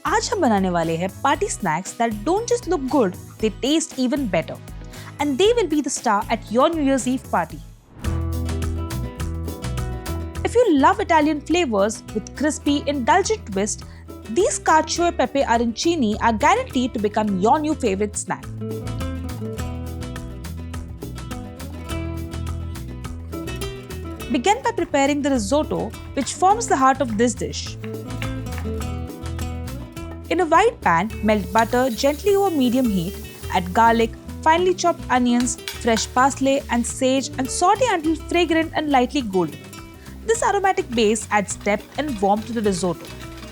आज हम बनाने वाले हैं party snacks that don't just look good, they taste even better. And they will be the star at your New Year's Eve party. If you love Italian flavors with crispy, indulgent twist, these Cacio and Pepe Arancini are guaranteed to become your new favorite snack. Begin by preparing the risotto, which forms the heart of this dish. In a wide pan, melt butter gently over medium heat, add garlic, finely chopped onions, fresh parsley and sage and saute until fragrant and lightly golden. This aromatic base adds depth and warmth to the risotto.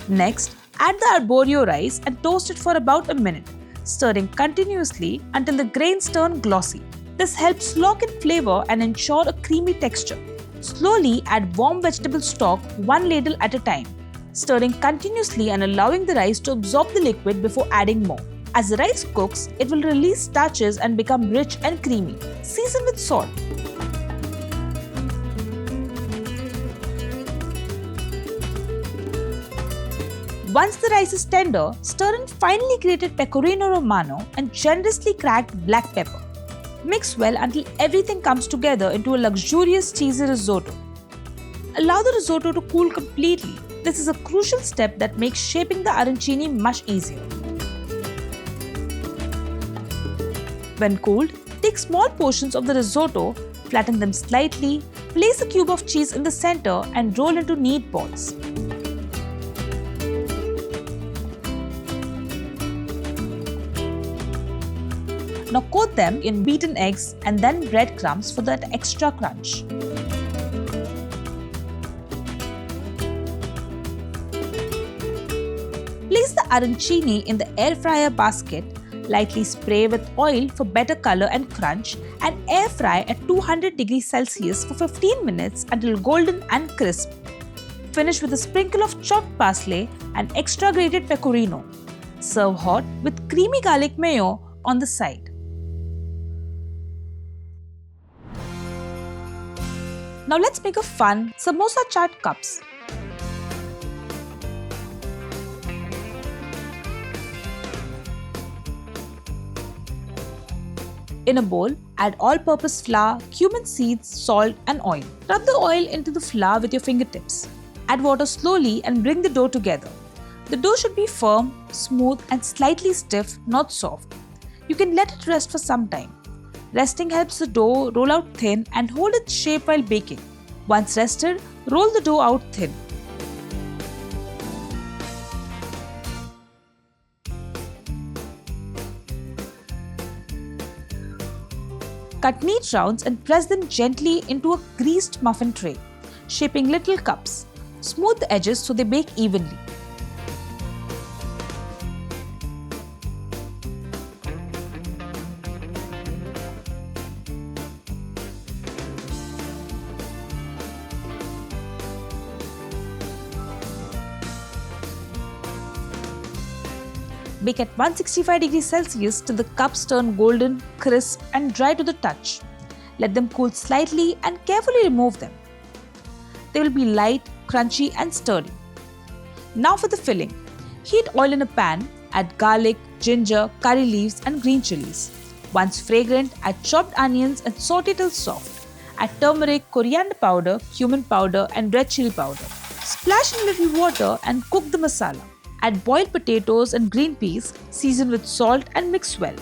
Next, add the arborio rice and toast it for about a minute, stirring continuously until the grains turn glossy. This helps lock in flavor and ensure a creamy texture. Slowly add warm vegetable stock 1 ladle at a time, stirring continuously and allowing the rice to absorb the liquid before adding more. As the rice cooks, it will release starches and become rich and creamy. Season with salt. Once the rice is tender, stir in finely grated pecorino romano and generously cracked black pepper. Mix well until everything comes together into a luxurious cheesy risotto. Allow the risotto to cool completely. This is a crucial step that makes shaping the arancini much easier. When cooled, take small portions of the risotto, flatten them slightly, place a cube of cheese in the center and roll into neat balls. Now coat them in beaten eggs and then breadcrumbs for that extra crunch. Place the arancini in the air fryer basket, lightly spray with oil for better color and crunch, and air fry at 200 degrees Celsius for 15 minutes until golden and crisp. Finish with a sprinkle of chopped parsley and extra grated pecorino. Serve hot with creamy garlic mayo on the side. Now let's make a fun Samosa Chaat cups. In a bowl, add all-purpose flour, cumin seeds, salt and oil. Rub the oil into the flour with your fingertips. Add water slowly and bring the dough together. The dough should be firm, smooth and slightly stiff, not soft. You can let it rest for some time. Resting helps the dough roll out thin and hold its shape while baking. Once rested, roll the dough out thin. Cut neat rounds and press them gently into a greased muffin tray, shaping little cups. Smooth the edges so they bake evenly. Bake at 165 degrees Celsius till the cups turn golden, crisp and dry to the touch. Let them cool slightly and carefully remove them. They will be light, crunchy and sturdy. Now for the filling. Heat oil in a pan, add garlic, ginger, curry leaves and green chilies. Once fragrant, add chopped onions and saute till soft. Add turmeric, coriander powder, cumin powder and red chili powder. Splash in a little water and cook the masala. Add boiled potatoes and green peas, season with salt and mix well.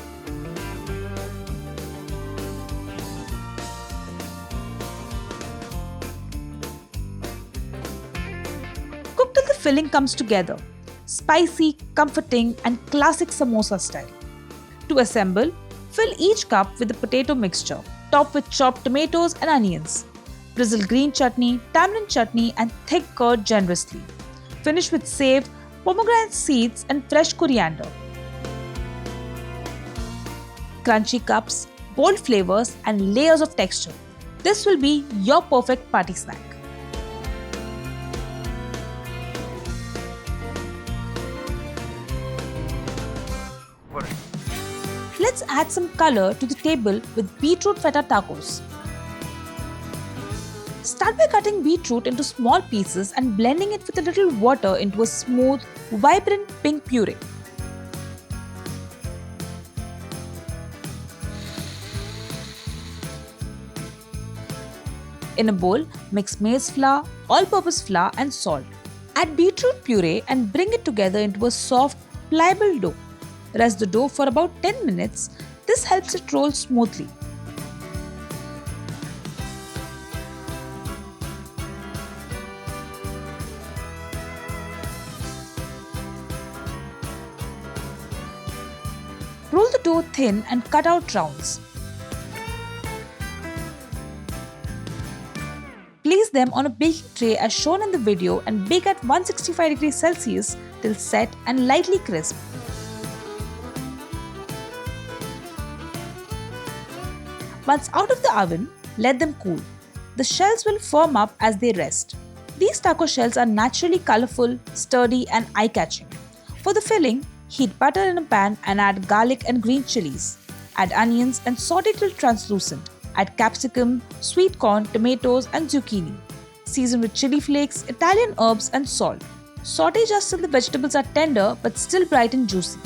Cook till the filling comes together. Spicy, comforting and classic samosa style. To assemble, fill each cup with the potato mixture. Top with chopped tomatoes and onions. Drizzle green chutney, tamarind chutney and thick curd generously. Finish with saved pomegranate seeds and fresh coriander. Crunchy cups, bold flavors and layers of texture. This will be your perfect party snack. Let's add some color to the table with beetroot feta tacos. Start Start by cutting beetroot into small pieces and blending it with a little water into a smooth, vibrant pink puree. In a bowl, mix maize flour, all-purpose flour and salt. Add beetroot puree and bring it together into a soft, pliable dough. Rest the dough for about 10 minutes. This helps it roll smoothly. Roll the dough thin and cut out rounds. Place them on a baking tray as shown in the video and bake at 165 degrees Celsius till set and lightly crisp. Once out of the oven, let them cool. The shells will firm up as they rest. These taco shells are naturally colorful, sturdy and eye-catching. For the filling, heat butter in a pan and add garlic and green chilies. Add onions and saute till translucent. Add capsicum, sweet corn, tomatoes and zucchini. Season with chili flakes, Italian herbs and salt. Saute just till the vegetables are tender but still bright and juicy.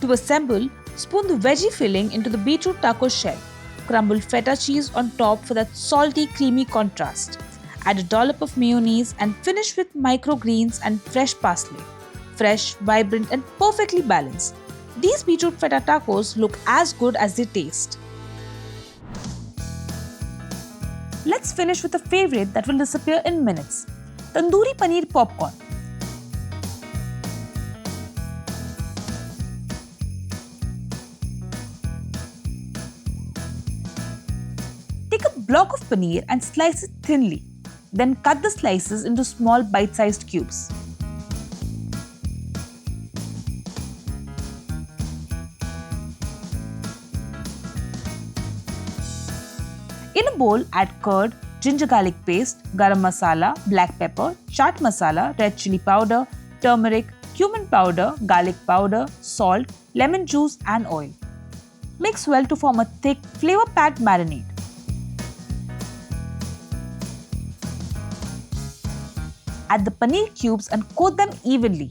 To assemble, spoon the veggie filling into the beetroot taco shell. Crumble feta cheese on top for that salty, creamy contrast. Add a dollop of mayonnaise and finish with microgreens and fresh parsley. Fresh, vibrant and perfectly balanced. These beetroot feta tacos look as good as they taste. Let's finish with a favorite that will disappear in minutes. Tandoori paneer popcorn. Take a block of paneer and slice it thinly. Then cut the slices into small bite-sized cubes. In a bowl, add curd, ginger garlic paste, garam masala, black pepper, chaat masala, red chili powder, turmeric, cumin powder, garlic powder, salt, lemon juice and oil. Mix well to form a thick, flavor-packed marinade. Add the paneer cubes and coat them evenly.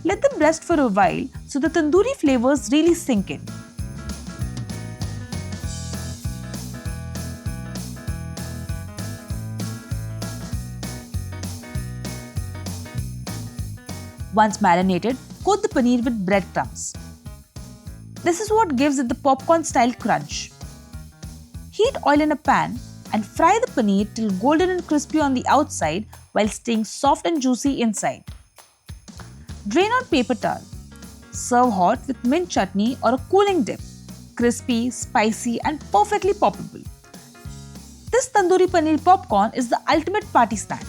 Let them rest for a while so the tandoori flavors really sink in. Once marinated, coat the paneer with breadcrumbs. This is what gives it the popcorn-style crunch. Heat oil in a pan and fry the paneer till golden and crispy on the outside while staying soft and juicy inside. Drain on paper towel. Serve hot with mint chutney or a cooling dip. Crispy, spicy and perfectly poppable. This tandoori paneer popcorn is the ultimate party snack.